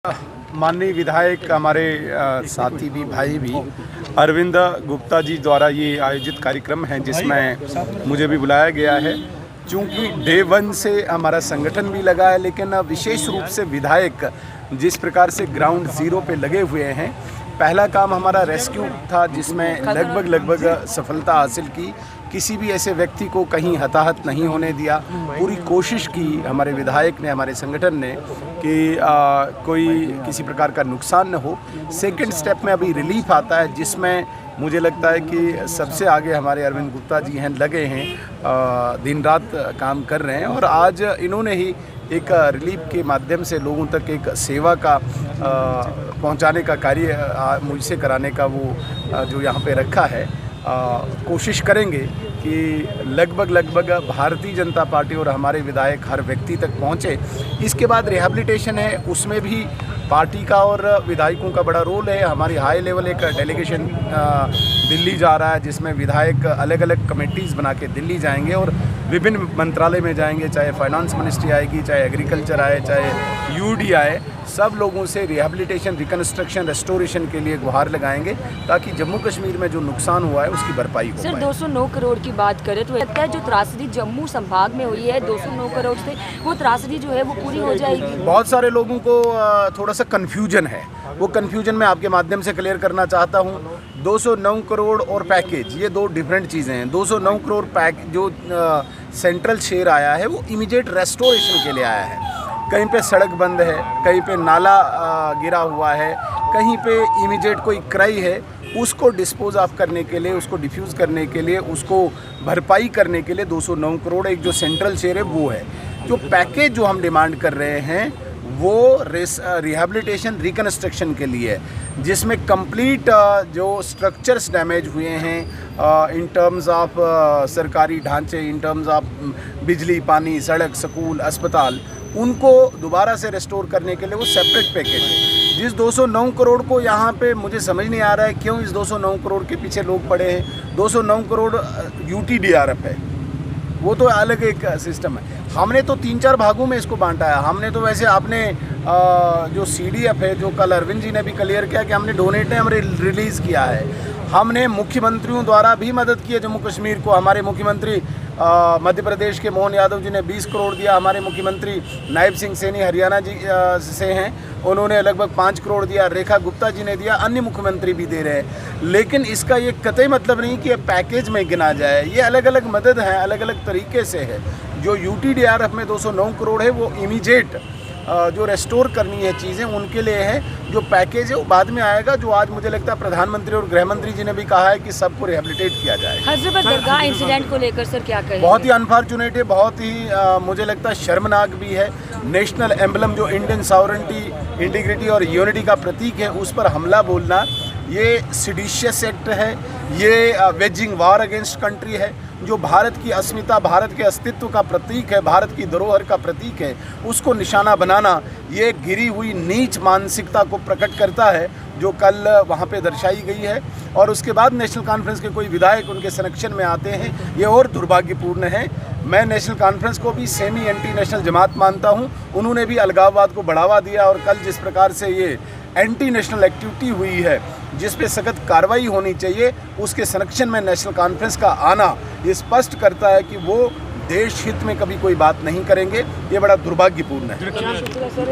माननीय विधायक हमारे साथी भी भाई भी अरविंद गुप्ता जी द्वारा ये आयोजित कार्यक्रम है जिसमें मुझे भी बुलाया गया है। चूँकि डे 1 से हमारा संगठन भी लगा है, लेकिन विशेष रूप से विधायक जिस प्रकार से ग्राउंड ज़ीरो पे लगे हुए हैं, पहला काम हमारा रेस्क्यू था जिसमें लगभग सफलता हासिल की। किसी भी ऐसे व्यक्ति को कहीं हताहत नहीं होने दिया। पूरी कोशिश की हमारे विधायक ने, हमारे संगठन ने कि कोई किसी प्रकार का नुकसान न हो। सेकंड स्टेप में अभी रिलीफ आता है जिसमें मुझे लगता है कि सबसे आगे हमारे अरविंद गुप्ता जी हैं, लगे हैं, दिन रात काम कर रहे हैं। और आज इन्होंने ही एक रिलीफ के माध्यम से लोगों तक एक सेवा का पहुंचाने का कार्य मुझसे कराने का वो जो यहाँ पे रखा है। कोशिश करेंगे कि लगभग भारतीय जनता पार्टी और हमारे विधायक हर व्यक्ति तक पहुँचे। इसके बाद रिहैबिलिटेशन है, उसमें भी पार्टी का और विधायकों का बड़ा रोल है। हमारी हाई लेवल एक डेलीगेशन दिल्ली जा रहा है जिसमें विधायक अलग अलग कमेटीज़ बना के दिल्ली जाएंगे और विभिन्न मंत्रालय में जाएंगे, चाहे फाइनेंस मिनिस्ट्री आएगी, चाहे एग्रीकल्चर आए, चाहे यूडी आए। सब लोगों से रिहैबिलिटेशन, रिकन्स्ट्रक्शन, रेस्टोरेशन के लिए गुहार लगाएंगे ताकि जम्मू कश्मीर में जो नुकसान हुआ है उसकी भरपाई हो। सर 209 करोड़ की बात करें तो लगता है जो त्रासदी जम्मू संभाग में हुई है 209 करोड़ से वो त्रासदी जो है वो पूरी हो जाएगी। बहुत सारे लोगों को थोड़ा सा कन्फ्यूजन है, वो कन्फ्यूजन मैं आपके माध्यम से क्लियर करना चाहता हूँ। 209 करोड़ और पैकेज ये दो डिफरेंट चीज़ें हैं। 209 करोड़ जो सेंट्रल शेयर आया है वो इमीडिएट रेस्टोरेशन के लिए आया है। कहीं पे सड़क बंद है, कहीं पे नाला गिरा हुआ है, कहीं पे इमीडिएट कोई क्राई है, उसको डिस्पोज ऑफ करने के लिए, उसको डिफ्यूज़ करने के लिए, उसको भरपाई करने के लिए 209 करोड़ एक जो सेंट्रल शेयर है वो है। जो पैकेज जो हम डिमांड कर रहे हैं वो रिहैबिलिटेशन, रिकन्स्ट्रक्शन के लिए है, जिसमें कंप्लीट जो स्ट्रक्चर्स डैमेज हुए हैं इन टर्म्स ऑफ सरकारी ढांचे, इन टर्म्स ऑफ बिजली, पानी, सड़क, स्कूल, अस्पताल, उनको दोबारा से रेस्टोर करने के लिए वो सेपरेट पैकेज है। जिस 209 करोड़ को यहाँ पे मुझे समझ नहीं आ रहा है क्यों इस 209 करोड़ के पीछे लोग पड़े हैं। 209 करोड़ UTDRF है, वो तो अलग एक सिस्टम है। हमने तो 3-4 भागों में इसको बांटा है। हमने तो वैसे आपने जो CDF है, जो कल अरविंद जी ने भी क्लियर किया कि हमने डोनेट ने हमने रिलीज़ किया है। हमने मुख्यमंत्रियों द्वारा भी मदद की है जम्मू कश्मीर को। हमारे मुख्यमंत्री मध्य प्रदेश के मोहन यादव जी ने 20 करोड़ दिया। हमारे मुख्यमंत्री नायब सिंह सैनी हरियाणा जी से हैं, उन्होंने लगभग 5 करोड़ दिया। रेखा गुप्ता जी ने दिया, अन्य मुख्यमंत्री भी दे रहे हैं। लेकिन इसका ये कतई मतलब नहीं कि ये पैकेज में गिना जाए। ये अलग अलग मदद है, अलग अलग तरीके से है। जो UTDRF में 209 करोड़ है वो इमीडिएट जो रेस्टोर करनी है चीज़ें उनके लिए है। जो पैकेज है वो बाद में आएगा, जो आज मुझे लगता है प्रधानमंत्री और गृह मंत्री जी ने भी कहा है कि सबको रिहैबिलिटेट किया जाएगा। हज़रत दरगाह इंसिडेंट को लेकर सर क्या कहेंगे? बहुत ही अनफॉर्चुनेट है, बहुत ही मुझे लगता है शर्मनाक भी है। नेशनल एम्बलम जो इंडियन सॉवरेंटी, इंटीग्रिटी और यूनिटी का प्रतीक है, उस पर हमला बोलना ये सिडिशियस एक्ट है, ये वेजिंग वार अगेंस्ट कंट्री है। जो भारत की अस्मिता, भारत के अस्तित्व का प्रतीक है, भारत की धरोहर का प्रतीक है, उसको निशाना बनाना ये गिरी हुई नीच मानसिकता को प्रकट करता है जो कल वहाँ पे दर्शाई गई है। और उसके बाद नेशनल कॉन्फ्रेंस के कोई विधायक उनके संरक्षण में आते हैं, ये और दुर्भाग्यपूर्ण है। मैं नेशनल कॉन्फ्रेंस को भी सेमी एंटी नेशनल जमात मानता हूँ। उन्होंने भी अलगाववाद को बढ़ावा दिया और कल जिस प्रकार से ये एंटी नेशनल एक्टिविटी हुई है जिस पे सख्त कार्रवाई होनी चाहिए, उसके संरक्षण में नेशनल कॉन्फ्रेंस का आना ये स्पष्ट करता है कि वो देश हित में कभी कोई बात नहीं करेंगे। ये बड़ा दुर्भाग्यपूर्ण है।